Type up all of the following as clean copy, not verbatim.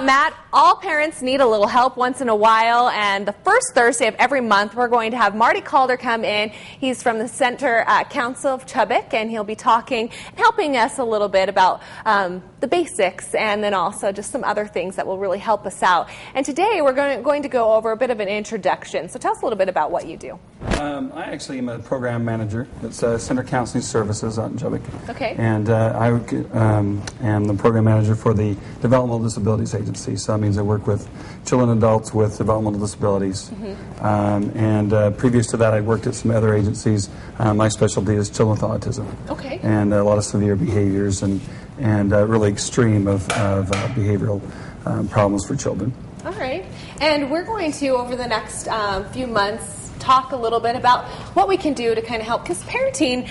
Matt, all parents need a little help once in a while, and the first Thursday of every month we're going to have Marty Calder come in. He's from the Center Council of Chubbuck, and he'll be talking and helping us a little bit about the basics and then also just some other things that will really help us out. And today we're going to go over a bit of an introduction. So tell us a little bit about what you do. I actually am a program manager. It's Center Counseling Services out in Chubbuck. Okay. And I am the program manager for the Developmental Disabilities Agency. So that means I work with children and adults with developmental disabilities. Previous to that, I worked at some other agencies. My specialty is children with autism. Okay. And a lot of severe behaviors and really extreme of behavioral problems for children. All right. And we're going to, over the next few months, talk a little bit about what we can do to kind of help, because parenting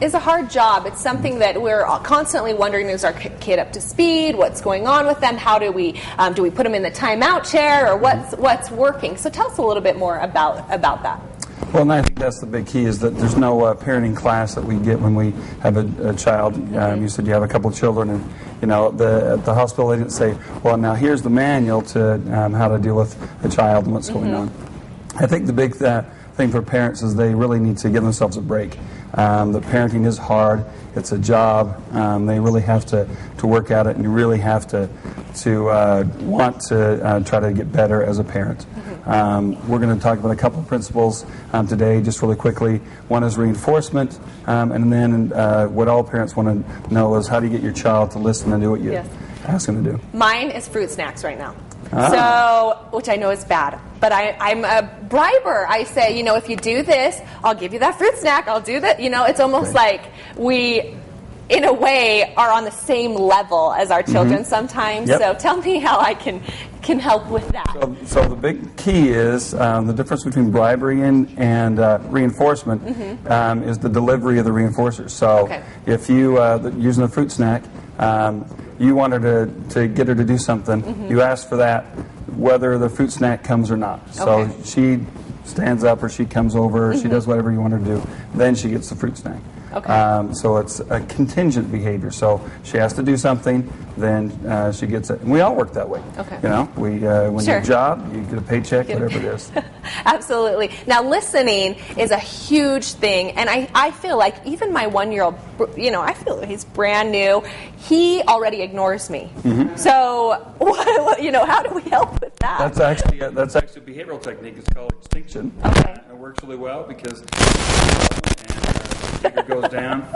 is a hard job. It's something that we're constantly wondering, is our kid up to speed? What's going on with them? How do we put them in the timeout chair, or what's working? So tell us a little bit more about that. Well, and I think that's the big key, is that there's no parenting class that we get when we have a child. You said you have a couple of children, and at the hospital they didn't say, well, now here's the manual to how to deal with a child and what's going on. I think the big thing for parents is they really need to give themselves a break. The parenting is hard. It's a job. They really have to work at it, and you really have to want to try to get better as a parent. We're going to talk about a couple of principles today, just really quickly. One is reinforcement, and then what all parents want to know is how do you get your child to listen and do what you ask them to do. Mine is fruit snacks right now. So, which I know is bad, but I'm a briber. I say, if you do this, I'll give you that fruit snack. I'll do that. It's almost like we, in a way, are on the same level as our children sometimes. Yep. So tell me how I can help with that. So the big key is the difference between bribery and reinforcement is the delivery of the reinforcer. So if you, using a fruit snack, you want her to get her to do something, you ask for that, whether the fruit snack comes or not. So she stands up or she comes over, or she does whatever you want her to do, then she gets the fruit snack. So it's a contingent behavior. So she has to do something, then she gets it. And we all work that way. When your job, you get a paycheck, whatever it is. Absolutely. Now, listening is a huge thing, and I feel like even my 1-year-old, I feel like he's brand new. He already ignores me. So, how do we help with that? That's actually a behavioral technique. It's called extinction. It works really well because behavior goes down.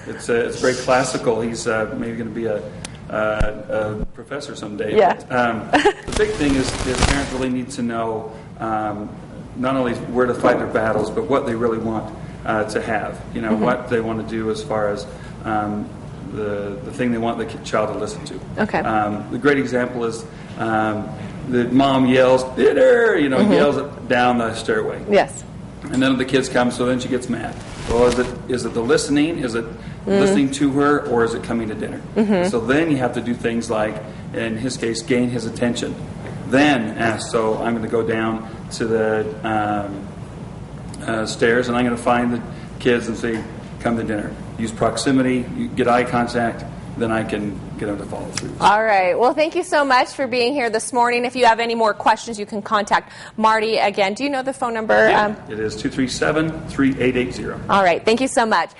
It's very classical. He's maybe going to be a professor someday. Yeah. But, the big thing is parents really need to know not only where to fight their battles, but what they really want to have. What they want to do as far as the thing they want the child to listen to. The great example is the mom yells, dinner, yells it down the stairway. Yes. And then the kids come, so then she gets mad. Well, is it the listening? Is it listening to her, or is it coming to dinner? So then you have to do things like, in his case, gain his attention. Then ask, so I'm going to go down to the stairs, and I'm going to find the kids and say, come to dinner. Use proximity, you get eye contact, then I can get them to follow through. All right. Well, thank you so much for being here this morning. If you have any more questions, you can contact Marty again. Do you know the phone number? It is 237-3880. All right. Thank you so much.